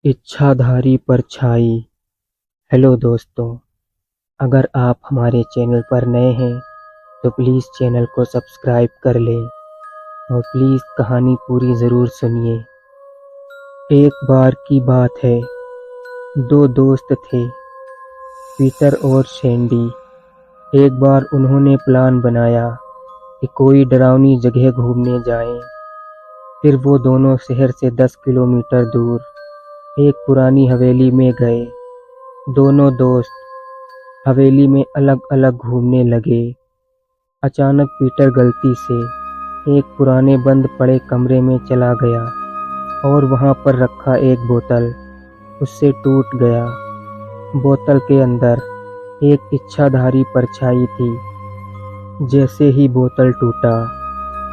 इच्छाधारी परछाई। हेलो दोस्तों, अगर आप हमारे चैनल पर नए हैं तो प्लीज़ चैनल को सब्सक्राइब कर लें और प्लीज़ कहानी पूरी ज़रूर सुनिए। एक बार की बात है, दो दोस्त थे, पीटर और सैंडी। एक बार उन्होंने प्लान बनाया कि कोई डरावनी जगह घूमने जाएं। फिर वो दोनों शहर से 10 किलोमीटर दूर एक पुरानी हवेली में गए। दोनों दोस्त हवेली में अलग अलग घूमने लगे। अचानक पीटर गलती से एक पुराने बंद पड़े कमरे में चला गया और वहां पर रखा एक बोतल उससे टूट गया। बोतल के अंदर एक इच्छाधारी परछाई थी। जैसे ही बोतल टूटा,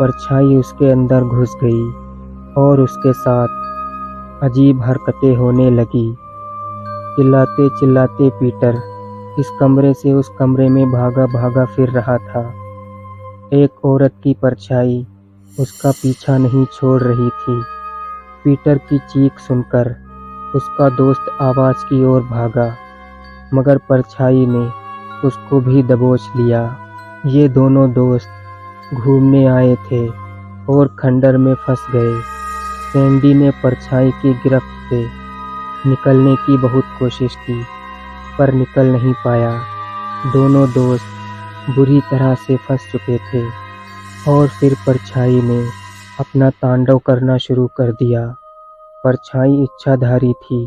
परछाई उसके अंदर घुस गई और उसके साथ अजीब हरकतें होने लगी। चिल्लाते चिल्लाते पीटर इस कमरे से उस कमरे में भागा भागा फिर रहा था। एक औरत की परछाई उसका पीछा नहीं छोड़ रही थी। पीटर की चीख सुनकर उसका दोस्त आवाज की ओर भागा, मगर परछाई ने उसको भी दबोच लिया। ये दोनों दोस्त घूमने आए थे और खंडर में फंस गए। सैंडी ने परछाई की गिरफ्त से निकलने की बहुत कोशिश की, पर निकल नहीं पाया। दोनों दोस्त बुरी तरह से फंस चुके थे और फिर परछाई ने अपना तांडव करना शुरू कर दिया। परछाई इच्छाधारी थी,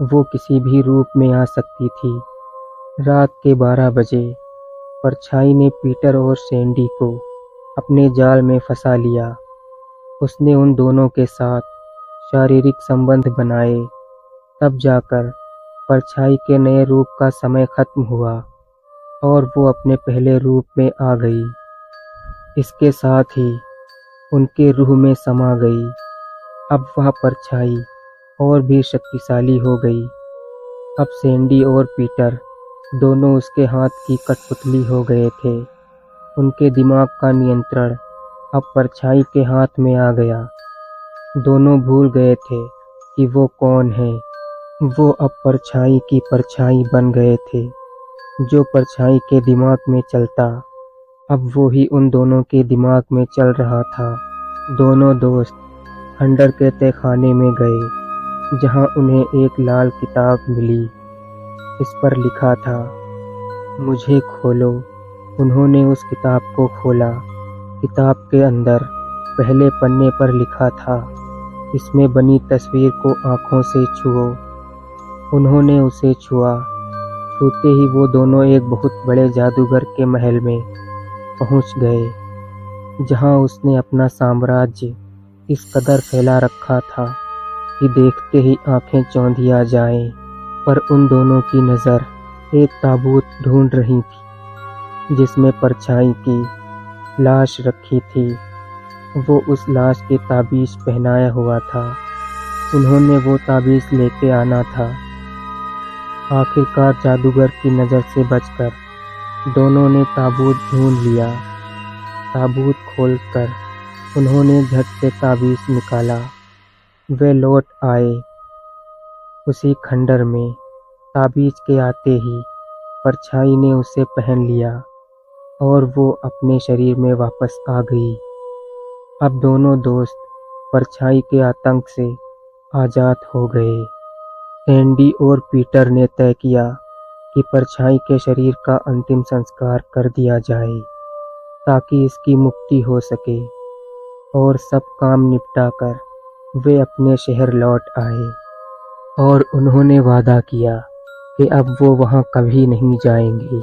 वो किसी भी रूप में आ सकती थी। रात के 12 बजे परछाई ने पीटर और सैंडी को अपने जाल में फंसा लिया। उसने उन दोनों के साथ शारीरिक संबंध बनाए। तब जाकर परछाई के नए रूप का समय खत्म हुआ और वो अपने पहले रूप में आ गई। इसके साथ ही उनके रूह में समा गई। अब वह परछाई और भी शक्तिशाली हो गई। अब सैंडी और पीटर दोनों उसके हाथ की कठपुतली हो गए थे। उनके दिमाग का नियंत्रण अब परछाई के हाथ में आ गया। दोनों भूल गए थे कि वो कौन है। वो अब परछाई की परछाई बन गए थे। जो परछाई के दिमाग में चलता, अब वो ही उन दोनों के दिमाग में चल रहा था। दोनों दोस्त खंडर के तहखाने में गए, जहां उन्हें एक लाल किताब मिली। इस पर लिखा था, मुझे खोलो। उन्होंने उस किताब को खोला। किताब के अंदर पहले पन्ने पर लिखा था, इसमें बनी तस्वीर को आंखों से छुओ। उन्होंने उसे छुआ। छूते ही वो दोनों एक बहुत बड़े जादूगर के महल में पहुंच गए, जहां उसने अपना साम्राज्य इस कदर फैला रखा था कि देखते ही आंखें चौंधिया जाएं। पर उन दोनों की नज़र एक ताबूत ढूंढ रही थी, जिसमें परछाई की लाश रखी थी। वो उस लाश के ताबीज़ पहनाया हुआ था। उन्होंने वो ताबीज़ लेके आना था। आखिरकार जादूगर की नज़र से बचकर दोनों ने ताबूत ढूंढ लिया। ताबूत खोलकर उन्होंने झट से ताबीज़ निकाला। वे लौट आए उसी खंडर में। ताबीज़ के आते ही परछाई ने उसे पहन लिया और वो अपने शरीर में वापस आ गई। अब दोनों दोस्त परछाई के आतंक से आज़ाद हो गए। सैंडी और पीटर ने तय किया कि परछाई के शरीर का अंतिम संस्कार कर दिया जाए, ताकि इसकी मुक्ति हो सके। और सब काम निपटाकर वे अपने शहर लौट आए और उन्होंने वादा किया कि अब वो वहां कभी नहीं जाएंगे।